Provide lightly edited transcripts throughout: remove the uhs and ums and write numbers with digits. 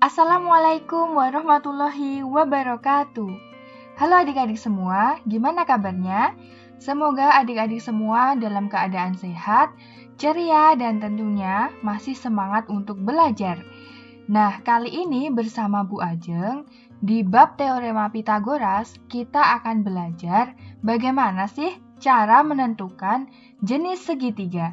Assalamualaikum warahmatullahi wabarakatuh. Halo adik-adik semua, gimana kabarnya? Semoga adik-adik semua dalam keadaan sehat, ceria, dan tentunya masih semangat untuk belajar. Nah, kali ini bersama Bu Ajeng, di bab Teorema Pitagoras, kita akan belajar bagaimana sih cara menentukan jenis segitiga.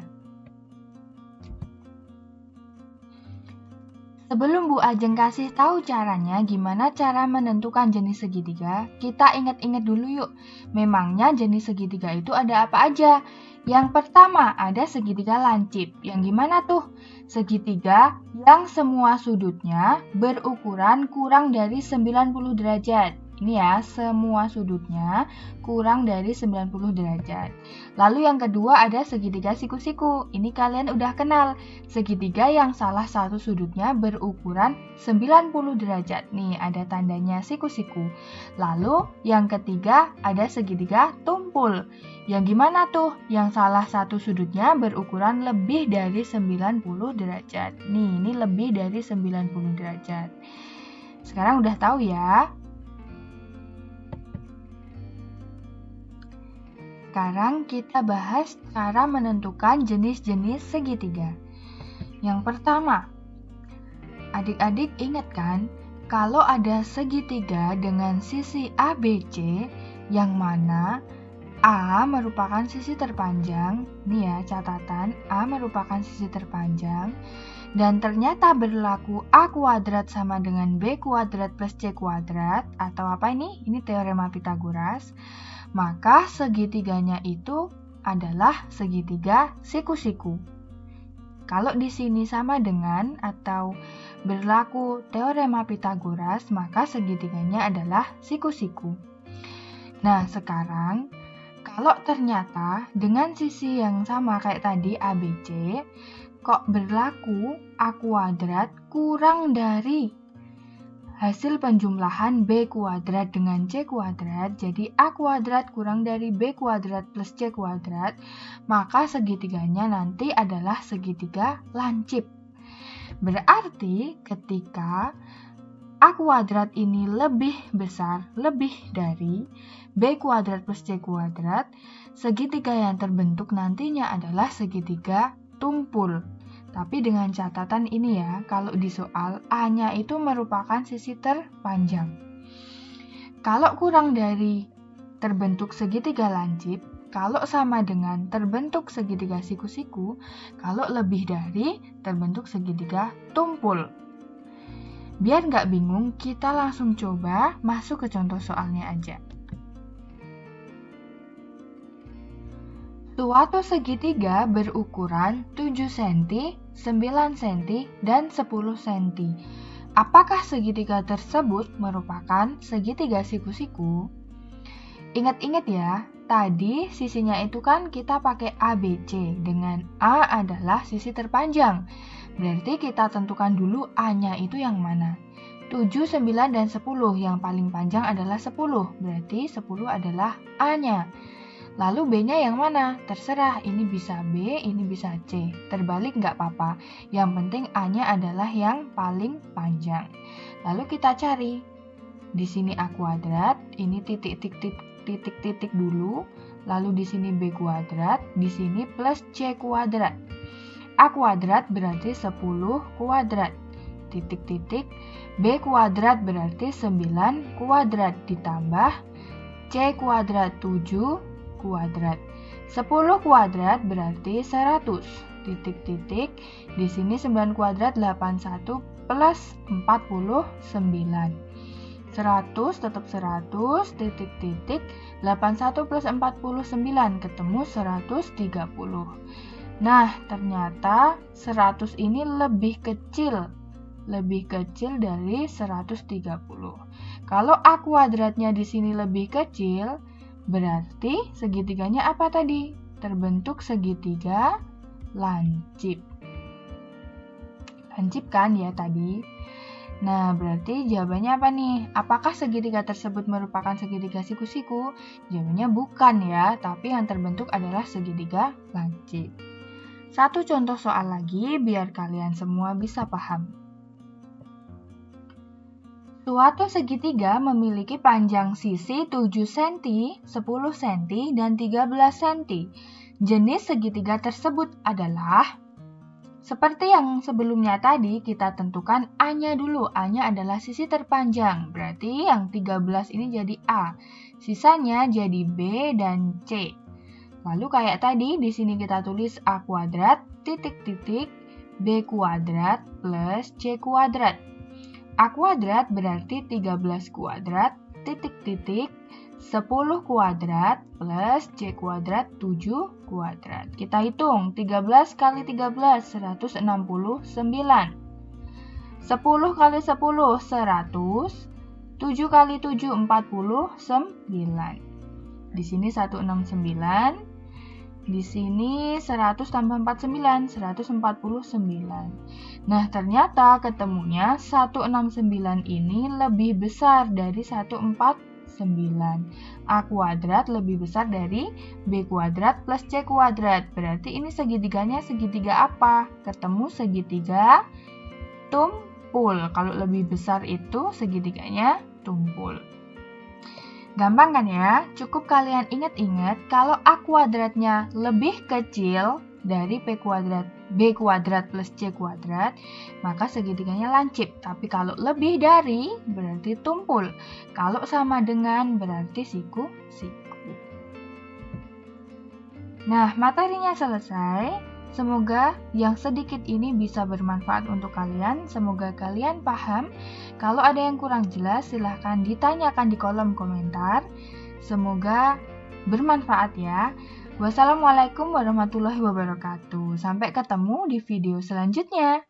Sebelum Bu Ajeng kasih tahu caranya gimana cara menentukan jenis segitiga, kita ingat-ingat dulu yuk. Memangnya jenis segitiga itu ada apa aja? Yang pertama ada segitiga lancip. Yang gimana tuh? Segitiga yang semua sudutnya berukuran kurang dari 90 derajat. Ini ya, semua sudutnya kurang dari 90 derajat. Lalu yang kedua ada segitiga siku-siku. Ini kalian udah kenal. Segitiga yang salah satu sudutnya berukuran 90 derajat. Nih, ada tandanya siku-siku. Lalu, yang ketiga ada segitiga tumpul. Yang gimana tuh? Yang salah satu sudutnya berukuran lebih dari 90 derajat. Nih, ini lebih dari 90 derajat. Sekarang udah tahu ya? Sekarang kita bahas cara menentukan jenis-jenis segitiga. Yang pertama, adik-adik ingat kan, kalau ada segitiga dengan sisi ABC, yang mana A merupakan sisi terpanjang, nih ya catatan, A merupakan sisi terpanjang, dan ternyata berlaku A kuadrat sama dengan B kuadrat plus C kuadrat, atau apa ini? Ini teorema Pitagoras. Maka segitiganya itu adalah segitiga siku-siku. Kalau di sini sama dengan atau berlaku teorema Pitagoras, maka segitiganya adalah siku-siku. Nah, sekarang kalau ternyata dengan sisi yang sama kayak tadi ABC, kok berlaku A kuadrat kurang dari hasil penjumlahan B kuadrat dengan C kuadrat, jadi A kuadrat kurang dari B kuadrat plus C kuadrat, maka segitiganya nanti adalah segitiga lancip. Berarti ketika A kuadrat ini lebih besar, lebih dari B kuadrat plus C kuadrat, segitiga yang terbentuk nantinya adalah segitiga tumpul. Tapi dengan catatan ini ya, kalau di soal A-nya itu merupakan sisi terpanjang. Kalau kurang dari terbentuk segitiga lancip, kalau sama dengan terbentuk segitiga siku-siku, kalau lebih dari terbentuk segitiga tumpul. Biar nggak bingung, kita langsung coba masuk ke contoh soalnya aja. Suatu segitiga berukuran 7 cm, 9 cm, dan 10 cm. Apakah segitiga tersebut merupakan segitiga siku-siku? Ingat-ingat ya, tadi sisinya itu kan kita pakai ABC, dengan A adalah sisi terpanjang. Berarti kita tentukan dulu A-nya itu yang mana. 7, 9, dan 10, yang paling panjang adalah 10, berarti 10 adalah A-nya. Lalu B-nya yang mana? Terserah, ini bisa B, ini bisa C. Terbalik nggak apa-apa. Yang penting A-nya adalah yang paling panjang. Lalu kita cari. Di sini A kuadrat, ini titik-titik dulu. Lalu di sini B kuadrat, di sini plus C kuadrat. A kuadrat berarti 10 kuadrat. Titik-titik. B kuadrat berarti 9 kuadrat ditambah C kuadrat 7 kuadrat. 10 kuadrat berarti 100. Titik-titik. Di sini 9 kuadrat 81 plus 49. 100 tetap 100, titik-titik. 81 plus 49 ketemu 130. Nah, ternyata 100 ini lebih kecil dari 130. Kalau A kuadratnya di sini lebih kecil, berarti segitiganya apa tadi? Terbentuk segitiga lancip. Lancip kan ya tadi? Nah, berarti jawabannya apa nih? Apakah segitiga tersebut merupakan segitiga siku-siku? Jawabannya bukan ya, tapi yang terbentuk adalah segitiga lancip. Satu contoh soal lagi biar kalian semua bisa paham. Suatu segitiga memiliki panjang sisi 7 cm, 10 cm, dan 13 cm. Jenis segitiga tersebut adalah, seperti yang sebelumnya tadi, kita tentukan A-nya dulu. A-nya adalah sisi terpanjang, berarti yang 13 ini jadi A. Sisanya jadi B dan C. Lalu kayak tadi, di sini kita tulis A kuadrat, titik-titik, B kuadrat plus C kuadrat. A kuadrat berarti 13 kuadrat, titik-titik, 10 kuadrat plus C kuadrat 7 kuadrat. Kita hitung, 13 kali 13, 169. 10 kali 10, 100. 7 kali 7, 49. Di sini 169. Di sini 100 tambah 49, 149. Nah, ternyata ketemunya 169 ini lebih besar dari 149. A kuadrat lebih besar dari B kuadrat plus C kuadrat. Berarti ini segitiganya segitiga apa? Ketemu segitiga tumpul. Kalau lebih besar itu segitiganya tumpul. Gampang kan ya? Cukup kalian ingat-ingat kalau A kuadratnya lebih kecil dari B kuadrat plus C kuadrat, maka segitiganya lancip. Tapi kalau lebih dari, berarti tumpul. Kalau sama dengan, berarti siku-siku. Nah, materinya selesai. Semoga yang sedikit ini bisa bermanfaat untuk kalian. Semoga kalian paham. Kalau ada yang kurang jelas, silahkan ditanyakan di kolom komentar. Semoga bermanfaat ya. Wassalamualaikum warahmatullahi wabarakatuh. Sampai ketemu di video selanjutnya.